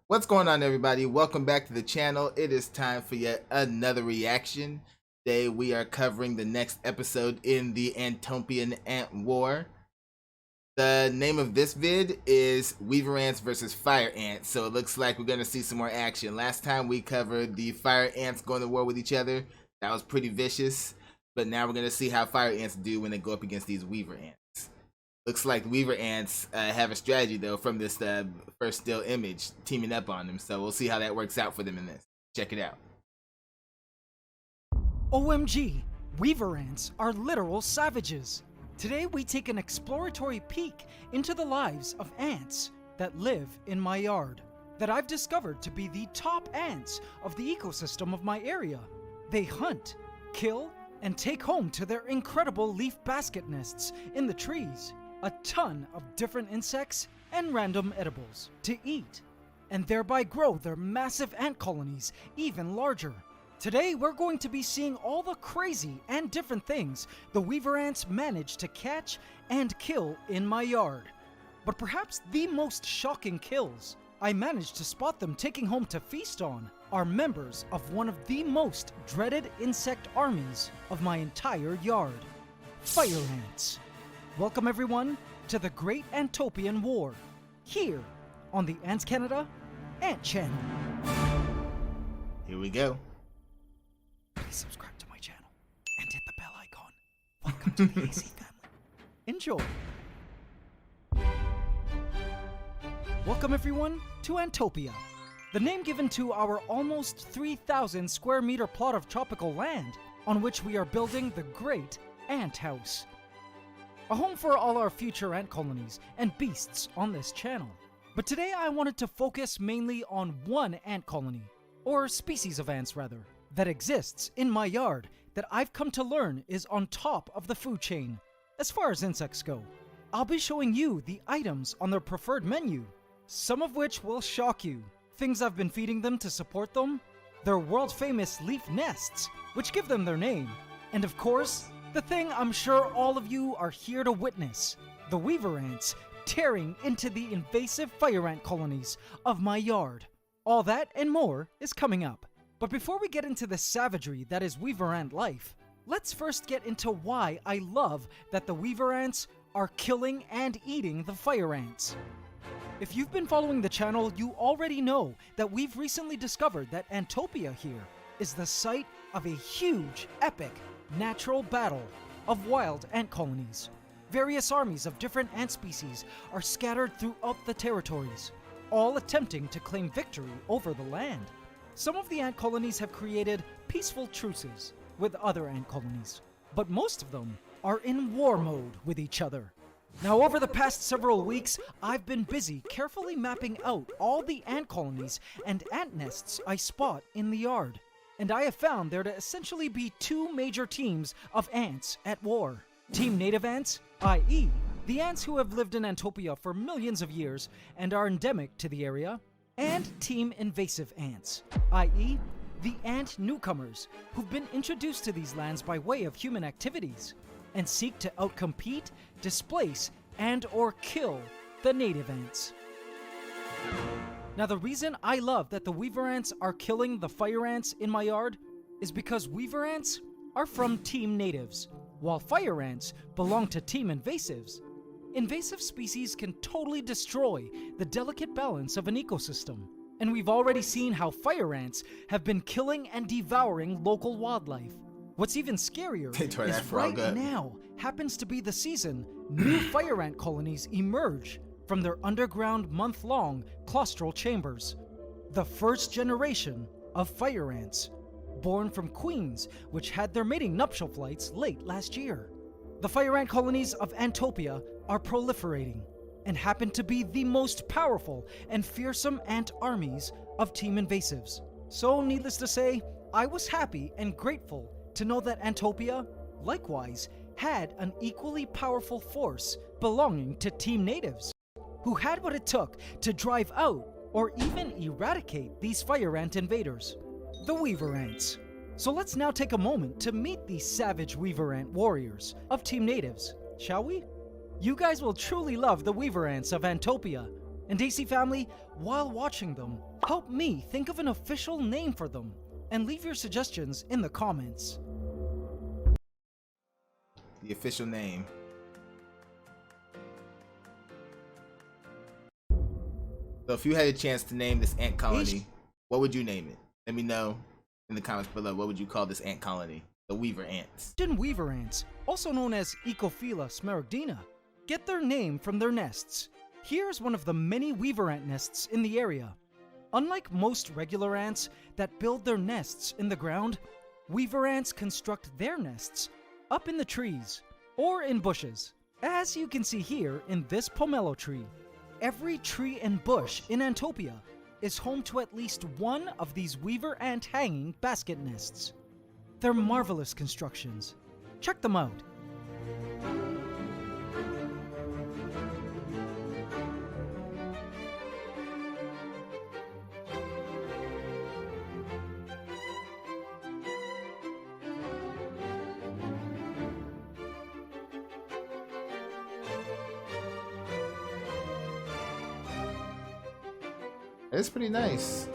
What's going on, everybody? Welcome back to the channel. It is time for yet another reaction. Today we are covering the next episode in the Antopian Ant War. The name of this vid is Weaver Ants versus Fire Ants, so it looks like we're going to see some more action. Last time we covered the Fire Ants going to war with each other. That was pretty vicious, but now we're going to see how Fire Ants do when they go up against these Weaver Ants. Looks like the Weaver Ants have a strategy, though, from this first still image, teaming up on them. So we'll see how that works out for them in this. Check it out. OMG, Weaver Ants are literal savages. Today we take an exploratory peek into the lives of ants that live in my yard, that I've discovered to be the top ants of the ecosystem of my area. They hunt, kill, and take home to their incredible leaf basket nests in the trees a ton of different insects and random edibles to eat, and thereby grow their massive ant colonies even larger. Today we're going to be seeing all the crazy and different things the Weaver Ants manage to catch and kill in my yard. But perhaps the most shocking kills I managed to spot them taking home to feast on are members of one of the most dreaded insect armies of my entire yard, fire ants. Welcome everyone to the Great Antopian War, here on the Ants Canada Ant Channel. Here we go. Please subscribe to my channel and hit the bell icon. Welcome to the AC family. Enjoy. Welcome everyone to Antopia, the name given to our almost 3,000 square meter plot of tropical land on which we are building the Great Ant House. A home for all our future ant colonies and beasts on this channel. But today I wanted to focus mainly on one ant colony, or species of ants rather, that exists in my yard that I've come to learn is on top of the food chain as far as insects go. I'll be showing you the items on their preferred menu, some of which will shock you. Things I've been feeding them to support them, their world famous leaf nests, which give them their name, and of course, the thing I'm sure all of you are here to witness, the Weaver Ants tearing into the invasive fire ant colonies of my yard. All that and more is coming up. But before we get into the savagery that is Weaver Ant life, let's first get into why I love that the Weaver Ants are killing and eating the fire ants. If you've been following the channel, you already know that we've recently discovered that Antopia here is the site of a huge, epic, natural battle of wild ant colonies. Various armies of different ant species are scattered throughout the territories, all attempting to claim victory over the land. Some of the ant colonies have created peaceful truces with other ant colonies, but most of them are in war mode with each other. Now, over the past several weeks, I've been busy carefully mapping out all the ant colonies and ant nests I spot in the yard. And I have found there to essentially be two major teams of ants at war. Team native ants, i.e., the ants who have lived in Antopia for millions of years and are endemic to the area, and team invasive ants, i.e., the ant newcomers who've been introduced to these lands by way of human activities and seek to outcompete, displace, and or kill the native ants. Now, the reason I love that the Weaver Ants are killing the fire ants in my yard is because Weaver Ants are from Team Natives, while fire ants belong to Team Invasives. Invasive species can totally destroy the delicate balance of an ecosystem, and we've already seen how fire ants have been killing and devouring local wildlife. What's even scarier is right now happens to be the season new fire ant colonies emerge from their underground month-long claustral chambers. The first generation of fire ants, born from queens which had their mating nuptial flights late last year. The fire ant colonies of Antopia are proliferating and happen to be the most powerful and fearsome ant armies of Team Invasives. So needless to say, I was happy and grateful to know that Antopia, likewise, had an equally powerful force belonging to Team Natives, who had what it took to drive out or even eradicate these fire ant invaders, the Weaver Ants. So let's now take a moment to meet these savage Weaver Ant warriors of Team Natives, shall we? You guys will truly love the Weaver Ants of Antopia. And AC family, while watching them, help me think of an official name for them and leave your suggestions in the comments. The official name. So if you had a chance to name this ant colony, what would you name it? Let me know in the comments below. What would you call this ant colony? The weaver ants. Weaver ants, also known as Ecophila smaragdina, get their name from their nests. Here's one of the many weaver ant nests in the area. Unlike most regular ants that build their nests in the ground, weaver ants construct their nests up in the trees or in bushes. As you can see here in this pomelo tree, every tree and bush in Antopia is home to at least one of these weaver ant hanging basket nests. They're marvelous constructions. Check them out. It's pretty nice.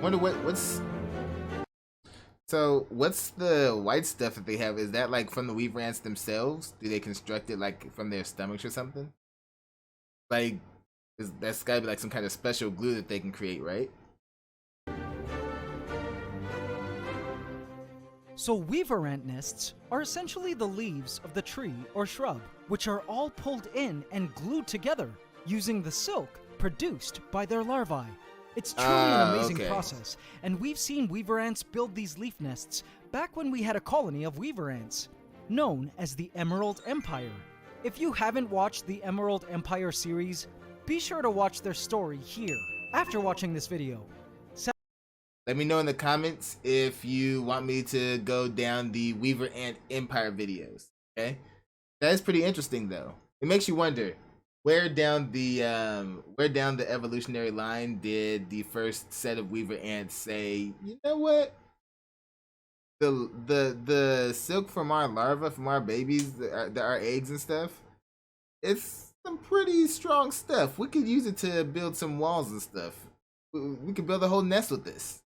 Wonder what's the white stuff that they have? Is that like from the weaver ants themselves? Do they construct it like from their stomachs or something? Like, that's gotta be like some kind of special glue that they can create, right? So weaver ant nests are essentially the leaves of the tree or shrub, which are all pulled in and glued together using the silk produced by their larvae. It's truly an amazing process, and we've seen weaver ants build these leaf nests back when we had a colony of weaver ants, known as the Emerald Empire. If you haven't watched the Emerald Empire series, be sure to watch their story here after watching this video. Let me know in the comments if you want me to go down the Weaver Ant Empire videos, okay? That is pretty interesting, though. It makes you wonder, where down the evolutionary line did the first set of weaver ants say, you know what? The silk from our larvae, from our babies, our eggs and stuff, it's some pretty strong stuff. We could use it to build some walls and stuff. We could build a whole nest with this.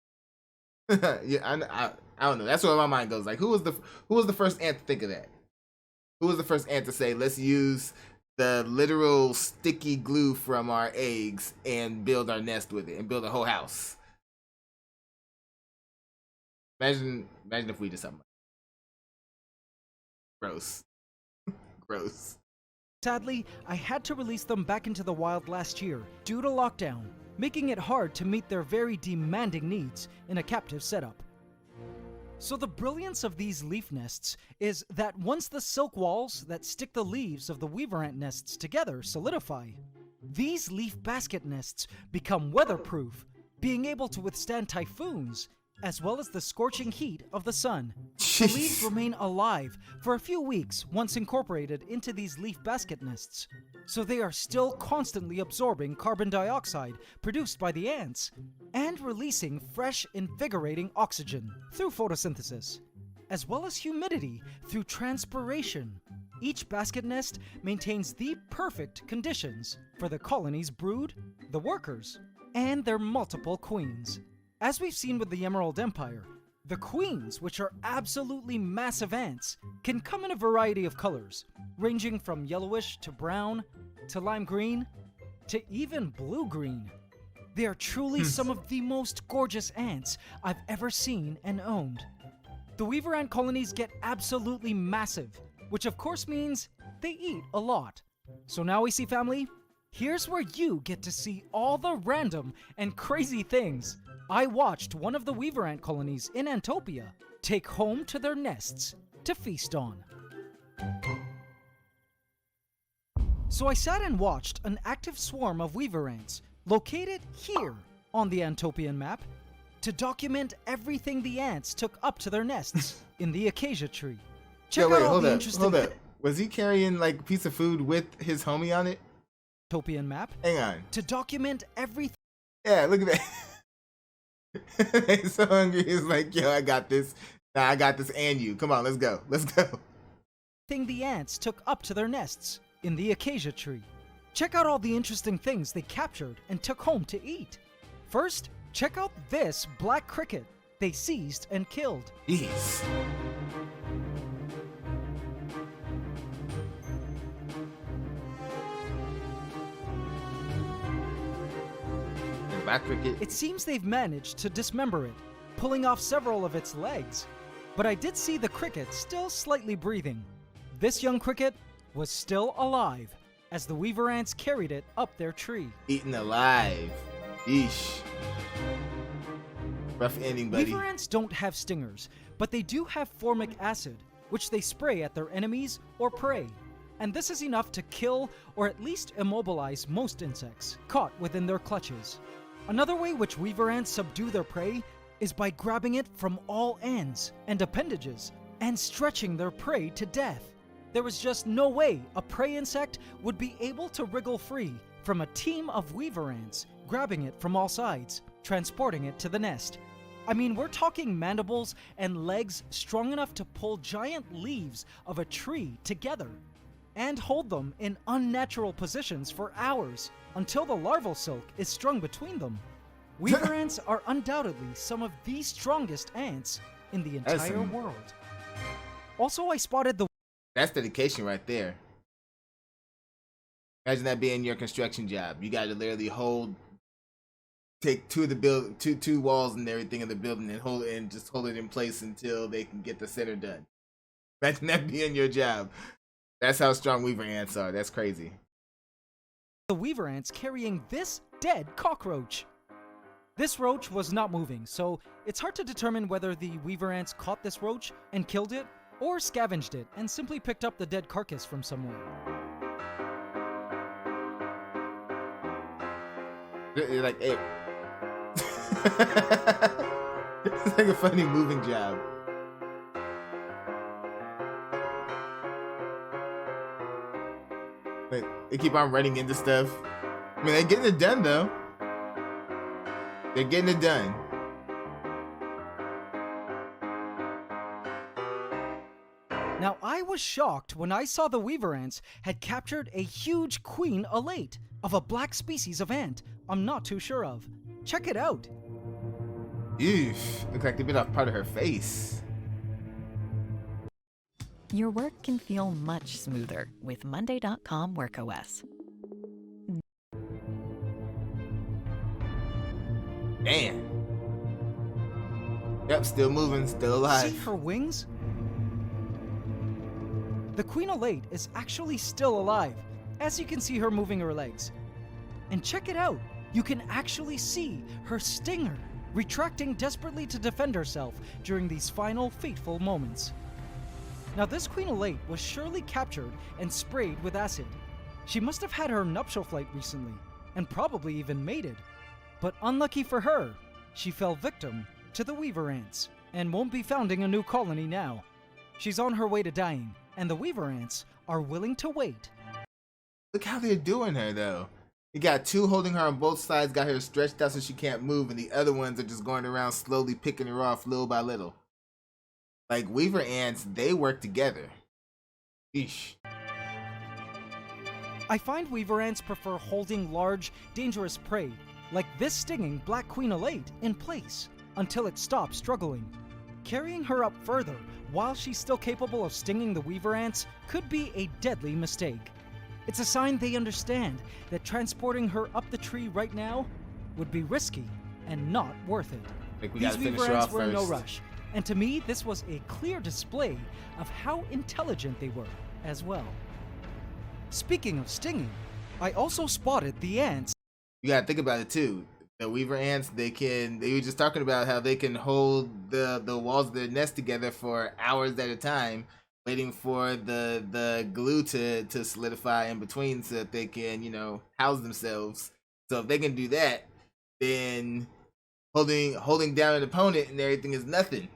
Yeah, I don't know. That's where my mind goes. Like, who was the first ant to think of that? Who was the first ant to say, let's use the literal sticky glue from our eggs and build our nest with it and build a whole house? Imagine if we did something. Gross. Gross. Sadly, I had to release them back into the wild last year due to lockdown, making it hard to meet their very demanding needs in a captive setup. So the brilliance of these leaf nests is that once the silk walls that stick the leaves of the weaver ant nests together solidify, these leaf basket nests become weatherproof, being able to withstand typhoons, as well as the scorching heat of the sun. The leaves remain alive for a few weeks once incorporated into these leaf basket nests, so they are still constantly absorbing carbon dioxide produced by the ants and releasing fresh, invigorating oxygen through photosynthesis, as well as humidity through transpiration. Each basket nest maintains the perfect conditions for the colony's brood, the workers, and their multiple queens. As we've seen with the Emerald Empire, the queens, which are absolutely massive ants, can come in a variety of colors, ranging from yellowish to brown, to lime green, to even blue-green. They are truly some of the most gorgeous ants I've ever seen and owned. The weaver ant colonies get absolutely massive, which of course means they eat a lot. So now we see, family, here's where you get to see all the random and crazy things I watched one of the weaver ant colonies in Antopia take home to their nests to feast on. So I sat and watched an active swarm of weaver ants located here on the Antopian map to document everything the ants took up to their nests in the acacia tree. Check out all the interesting... Hold up. Was he carrying like a piece of food with his homie on it? Antopian map. Hang on. To document everything... Yeah, look at that. He's so hungry. He's like, yo, I got this. Nah, I got this and you. Come on, let's go. Let's go. Thing the ants took up to their nests in the acacia tree. Check out all the interesting things they captured and took home to eat. First, check out this black cricket they seized and killed. Jeez. Black cricket. It seems they've managed to dismember it, pulling off several of its legs. But I did see the cricket still slightly breathing. This young cricket was still alive as the weaver ants carried it up their tree. Eaten alive. Yeesh. Rough ending, buddy. Weaver ants don't have stingers, but they do have formic acid, which they spray at their enemies or prey. And this is enough to kill or at least immobilize most insects caught within their clutches. Another way which weaver ants subdue their prey is by grabbing it from all ends and appendages and stretching their prey to death. There was just no way a prey insect would be able to wriggle free from a team of weaver ants grabbing it from all sides, transporting it to the nest. I mean, we're talking mandibles and legs strong enough to pull giant leaves of a tree together and hold them in unnatural positions for hours until the larval silk is strung between them. Weaver ants are undoubtedly some of the strongest ants in the entire world. Also, I spotted the... That's dedication right there. Imagine that being your construction job. You got to literally take two walls and everything in the building and hold it in place until they can get the center done. Imagine that being your job. That's how strong weaver ants are. That's crazy. The weaver ants carrying this dead cockroach. This roach was not moving, so it's hard to determine whether the weaver ants caught this roach and killed it, or scavenged it and simply picked up the dead carcass from somewhere. They're like, hey. It's like a funny moving job. But they keep on running into stuff. I mean, they're getting it done, though. They're getting it done. Now, I was shocked when I saw the weaver ants had captured a huge queen elate of a black species of ant I'm not too sure of. Check it out. Eesh. Looks like they bit off part of her face. Your work can feel much smoother with Monday.com WorkOS. Damn. Yep, still moving, still alive. See her wings? The queen elate is actually still alive, as you can see her moving her legs. And check it out, you can actually see her stinger retracting desperately to defend herself during these final fateful moments. Now this queen elate was surely captured and sprayed with acid. She must have had her nuptial flight recently, and probably even mated. But unlucky for her, she fell victim to the weaver ants, and won't be founding a new colony now. She's on her way to dying, and the weaver ants are willing to wait. Look how they're doing her, though. You got two holding her on both sides, got her stretched out so she can't move, and the other ones are just going around slowly picking her off little by little. Like, weaver ants, they work together. Eesh. I find weaver ants prefer holding large, dangerous prey, like this stinging black queen elate, in place until it stops struggling. Carrying her up further while she's still capable of stinging the weaver ants could be a deadly mistake. It's a sign they understand that transporting her up the tree right now would be risky and not worth it. Like, we These gotta finish weaver her ants off were in no first. rush, and to me this was a clear display of how intelligent they were as well. Speaking of stinging, I also spotted the ants. You gotta think about it too. The weaver ants, they were just talking about how they can hold the walls of their nest together for hours at a time, waiting for the glue to solidify in between so that they can, you know, house themselves. So if they can do that, then holding down an opponent and everything is nothing.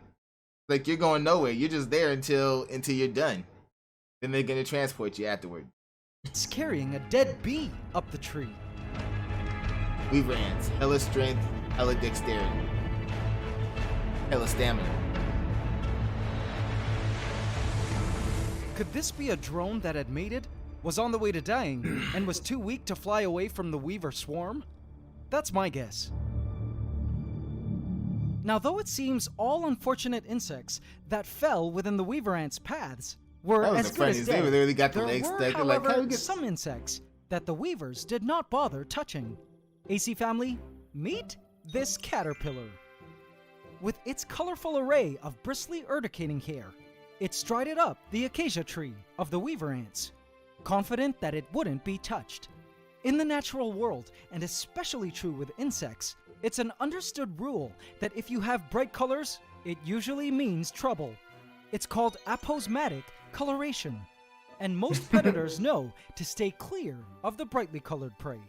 Like, you're going nowhere. You're just there until you're done. Then they're gonna transport you afterward. It's carrying a dead bee up the tree. Weaver ants, hella strength, hella dexterity, hella stamina. Could this be a drone that had mated? Was on the way to dying and was too weak to fly away from the weaver swarm? That's my guess. Now, though it seems all unfortunate insects that fell within the weaver ants' paths were as good as dead, they literally got the there legs were, stuck. however, Like, how we get... some insects that the weavers did not bother touching. AC family, meet this caterpillar. With its colorful array of bristly urticating hair, it strided up the acacia tree of the weaver ants, confident that it wouldn't be touched. In the natural world, and especially true with insects, it's an understood rule that if you have bright colors, it usually means trouble. It's called aposematic coloration, and most predators know to stay clear of the brightly colored prey.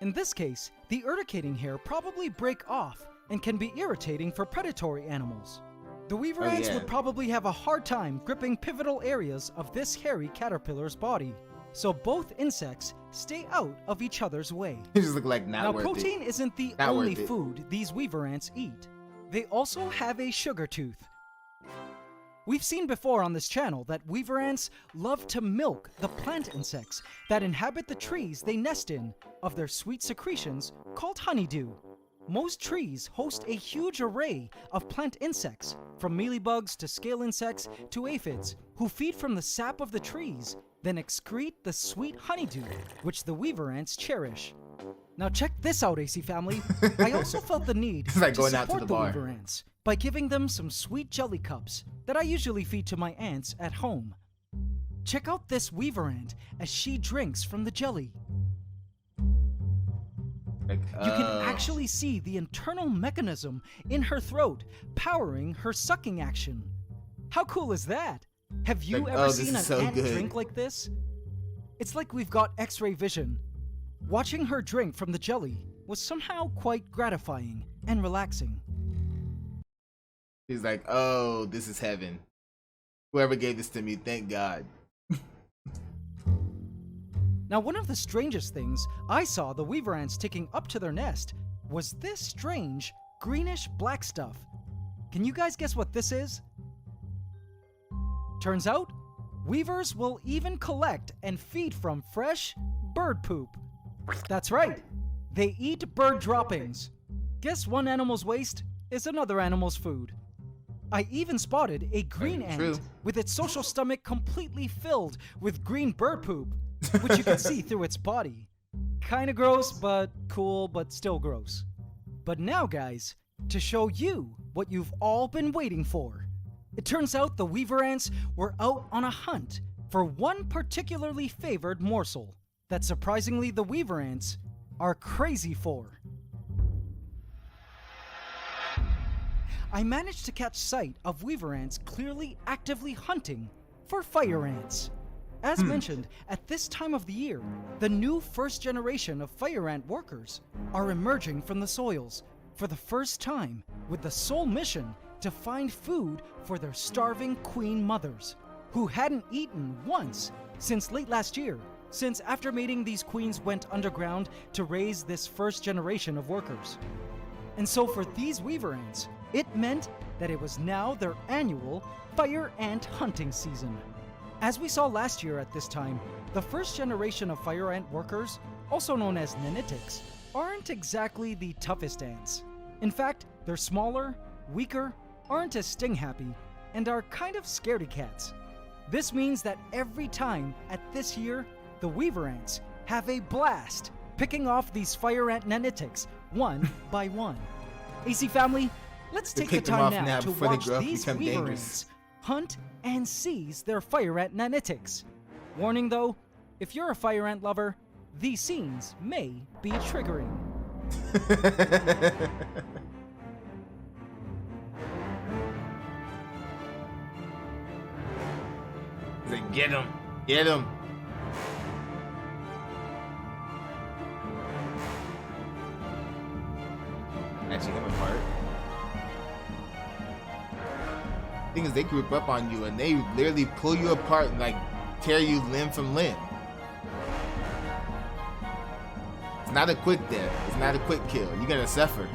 In this case, the urticating hair probably break off and can be irritating for predatory animals. The weaver ants would probably have a hard time gripping pivotal areas of this hairy caterpillar's body, so both insects stay out of each other's way. It just look like not Now, worth it. protein isn't the Not only worth it. food these weaver ants eat. They also have a sugar tooth. We've seen before on this channel that weaver ants love to milk the plant insects that inhabit the trees they nest in of their sweet secretions called honeydew. Most trees host a huge array of plant insects, from mealybugs to scale insects to aphids, who feed from the sap of the trees, then excrete the sweet honeydew, which the weaver ants cherish. Now check this out, AC family. I also felt the need It's like to going out to support the the bar. weaver ants by giving them some sweet jelly cups that I usually feed to my ants at home. Check out this weaver ant as she drinks from the jelly. Like, You can actually see the internal mechanism in her throat powering her sucking action. How cool is that? Have you Like, ever this seen is an so ant good. drink like this? It's like we've got X-ray vision. Watching her drink from the jelly was somehow quite gratifying and relaxing. He's like, oh, this is heaven. Whoever gave this to me, thank God. Now, one of the strangest things I saw the weaver ants taking up to their nest was this strange greenish black stuff. Can you guys guess what this is? Turns out, weavers will even collect and feed from fresh bird poop. That's right, they eat bird droppings. Guess one animal's waste is another animal's food. I even spotted a green True. ant with its social stomach completely filled with green bird poop, which you can see through its body. Kinda gross, but cool, but still gross. But now, guys, to show you what you've all been waiting for. It turns out the weaver ants were out on a hunt for one particularly favored morsel that surprisingly the weaver ants are crazy for. I managed to catch sight of weaver ants clearly actively hunting for fire ants. As mentioned, at this time of the year, the new first generation of fire ant workers are emerging from the soils for the first time with the sole mission to find food for their starving queen mothers, who hadn't eaten once since late last year, since after mating these queens went underground to raise this first generation of workers. And so for these weaver ants, it meant that it was now their annual fire ant hunting season. As we saw last year at this time, the first generation of fire ant workers, also known as nanitics, aren't exactly the toughest ants. In fact, they're smaller, weaker, aren't as sting-happy, and are kind of scaredy cats. This means that every time at this year, the weaver ants have a blast picking off these fire ant nanitics one by one. AC family, let's They take the pick them time off now now to before they watch grow up and these become weaver dangerous. ants hunt and seize their fire ant nanitics. Warning though, if you're a fire ant lover, these scenes may be triggering. He's like, get him, get him. Catching him apart. Thing is, they group up on you and they literally pull you apart and like tear you limb from limb. It's not a quick death. It's not a quick kill. You're gonna suffer.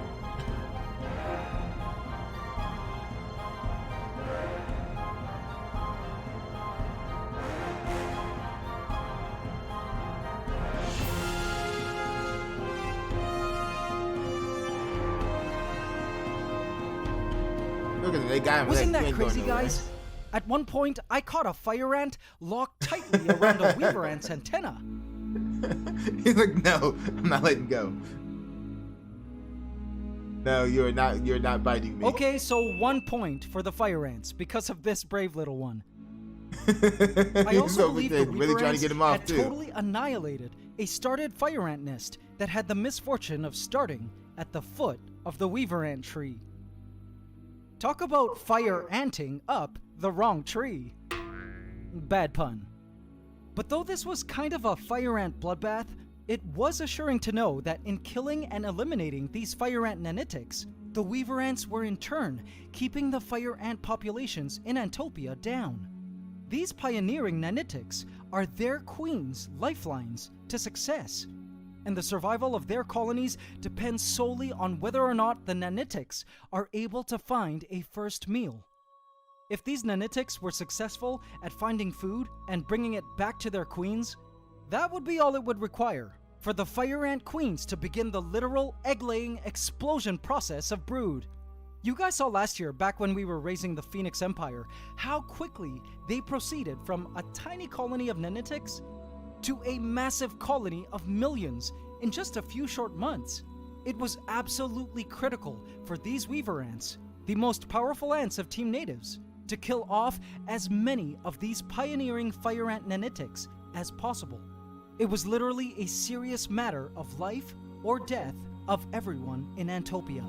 Look at them, they got him. Wasn't Like, that you ain't going crazy, nowhere. guys? At one point, I caught a fire ant locked tightly around a weaver ant's antenna. He's like, no, I'm not letting go. No, you're not biting me. Okay, so 1 point for the fire ants because of this brave little one. I He's also over believe there the really weaver trying to ants get him off had too. totally annihilated a started fire ant nest that had the misfortune of starting at the foot of the weaver ant tree. Talk about fire anting up the wrong tree. Bad pun. But though this was kind of a fire ant bloodbath, it was assuring to know that in killing and eliminating these fire ant nanitics, the weaver ants were in turn keeping the fire ant populations in Antopia down. These pioneering nanitics are their queens' lifelines to success, and the survival of their colonies depends solely on whether or not the nanitics are able to find a first meal. If these nanitics were successful at finding food and bringing it back to their queens, that would be all it would require for the fire ant queens to begin the literal egg-laying explosion process of brood. You guys saw last year, back when we were raising the Phoenix Empire, how quickly they proceeded from a tiny colony of nanitics to a massive colony of millions in just a few short months. It was absolutely critical for these weaver ants, the most powerful ants of Team Natives, to kill off as many of these pioneering fire ant nanitics as possible. It was literally a serious matter of life or death of everyone in Antopia.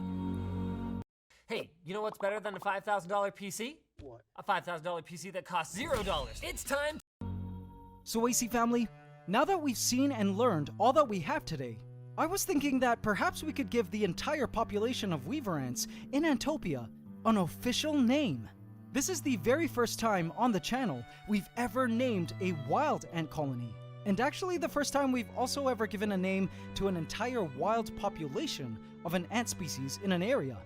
Hey, you know what's better than a $5,000 PC? What? A $5,000 PC that costs $0. It's time. So AC family, now that we've seen and learned all that we have today, I was thinking that perhaps we could give the entire population of weaver ants in Antopia an official name. This is the very first time on the channel we've ever named a wild ant colony, and actually the first time we've also ever given a name to an entire wild population of an ant species in an area.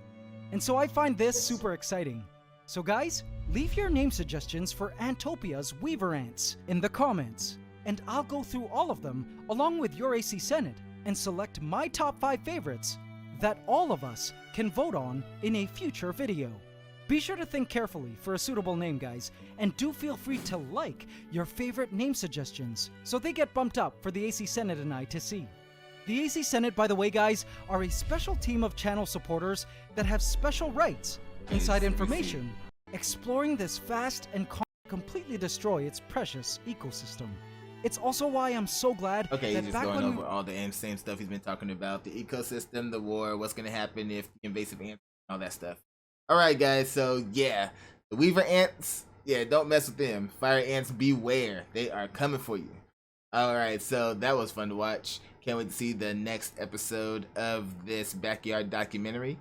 And so I find this super exciting. So guys, leave your name suggestions for Antopia's weaver ants in the comments, and I'll go through all of them along with your AC Senate and select my top 5 favorites that all of us can vote on in a future video. Be sure to think carefully for a suitable name, guys, and do feel free to like your favorite name suggestions so they get bumped up for the AC Senate and I to see. The AC Senate, by the way, guys, are a special team of channel supporters that have special rights, inside information, exploring this vast and completely destroy its precious ecosystem. It's also why I'm so glad Okay, that he's just back going when over all the same stuff he's been talking about. The ecosystem, the war, what's going to happen if invasive ants, all that stuff. Alright guys, so yeah, the weaver ants, yeah, don't mess with them. Fire ants, beware. They are coming for you. Alright, so that was fun to watch. Can't wait to see the next episode of this backyard documentary.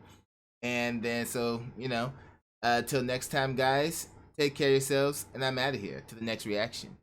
And then, so, you know, till next time, guys, take care of yourselves, and I'm out of here to the next reaction.